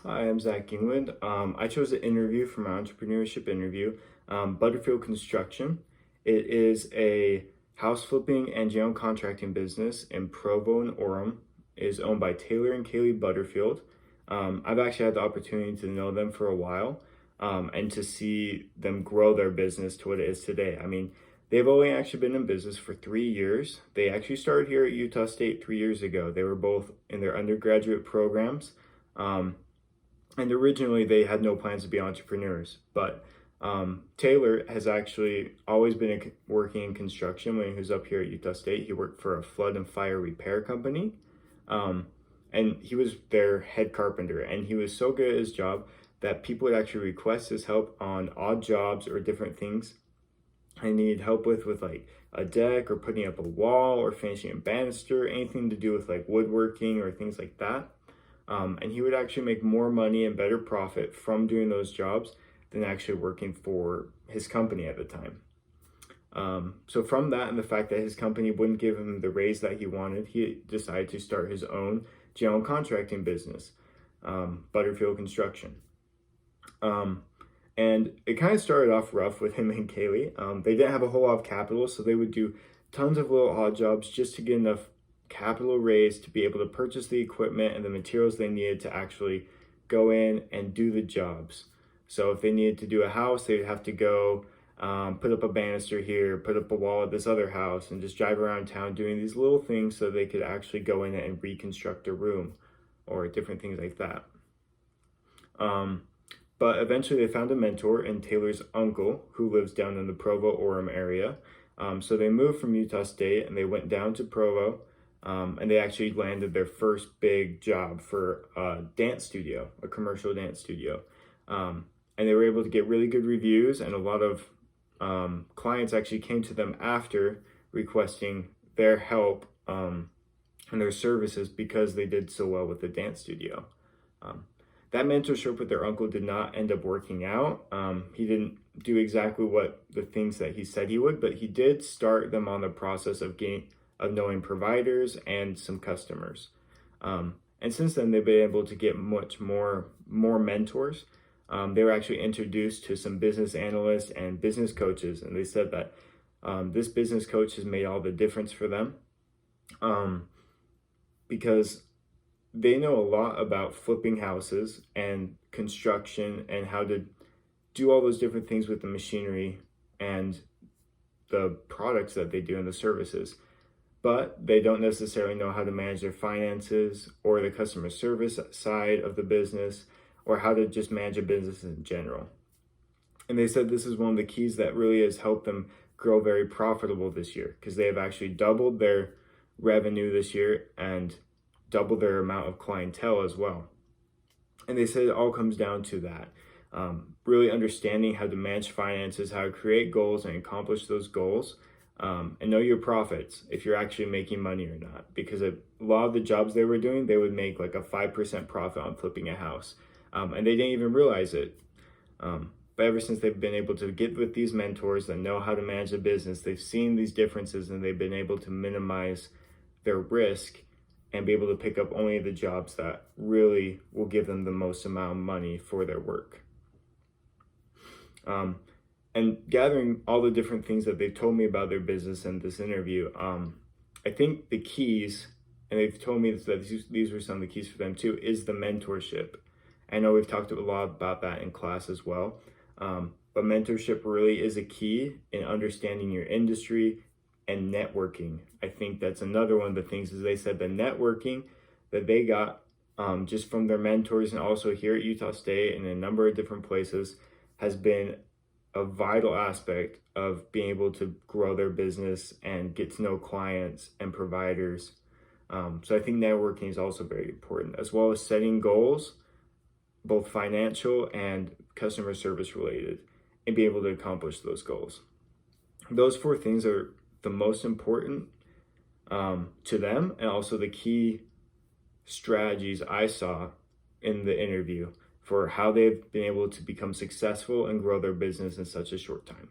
Hi, I'm Zach England. I chose an interview for my entrepreneurship interview, Butterfield Construction. It is a house flipping and general contracting business in Provo and Orem. It is owned by Taylor and Kaylee Butterfield. I've actually had the opportunity to know them for a while and to see them grow their business to what it is today. I mean, they've only actually been in business for 3 years. They actually started here at Utah State 3 years ago. They were both in their undergraduate programs. And originally they had no plans to be entrepreneurs, but Taylor has actually always been working in construction. When he was up here at Utah State, he worked for a flood and fire repair company, um, and he was their head carpenter, and he was so good at his job that people would actually request his help on odd jobs or different things I needed help with like a deck or putting up a wall or finishing a banister, anything to do with like woodworking or things like that. And he would actually make more money and better profit from doing those jobs than actually working for his company at the time. So from that and the fact that his company wouldn't give him the raise that he wanted, he decided to start his own general contracting business, Butterfield Construction. And it kind of started off rough with him and Kaylee. They didn't have a whole lot of capital, so they would do tons of little odd jobs just to get enough capital raised to be able to purchase the equipment and the materials they needed to actually go in and do the jobs. So if they needed to do a house, they'd have to go put up a banister here, put up a wall at this other house, and just drive around town doing these little things so they could actually go in and reconstruct a room or different things like that. But eventually they found a mentor in Taylor's uncle, who lives down in the Provo-Orem area. So they moved from Utah State and they went down to Provo. And they actually landed their first big job for a dance studio, a commercial dance studio. And they were able to get really good reviews, and a lot of clients actually came to them after requesting their help and their services because they did so well with the dance studio. That mentorship with their uncle did not end up working out. He didn't do exactly what the things that he said he would, but he did start them on the process of knowing providers and some customers. And since then, they've been able to get much more mentors. They were actually introduced to some business analysts and business coaches, and they said that this business coach has made all the difference for them because they know a lot about flipping houses and construction and how to do all those different things with the machinery and the products that they do and the services. But they don't necessarily know how to manage their finances or the customer service side of the business or how to just manage a business in general. And they said this is one of the keys that really has helped them grow very profitable this year, because they have actually doubled their revenue this year and doubled their amount of clientele as well. And they said it all comes down to that. Really understanding how to manage finances, how to create goals and accomplish those goals. And know your profits, if you're actually making money or not. Because a lot of the jobs they were doing, they would make like a 5% profit on flipping a house. And they didn't even realize it. But ever since they've been able to get with these mentors that know how to manage a business, they've seen these differences and they've been able to minimize their risk and be able to pick up only the jobs that really will give them the most amount of money for their work. And gathering all the different things that they've told me about their business in this interview, I think the keys, and they've told me that these were some of the keys for them too, is the mentorship. I know we've talked a lot about that in class as well, but mentorship really is a key in understanding your industry and networking. I think that's another one of the things, is they said the networking that they got just from their mentors and also here at Utah State and in a number of different places has been a vital aspect of being able to grow their business and get to know clients and providers. So I think networking is also very important, as well as setting goals, both financial and customer service related, and be able to accomplish those goals. Those 4 things are the most important to them, and also the key strategies I saw in the interview for how they've been able to become successful and grow their business in such a short time.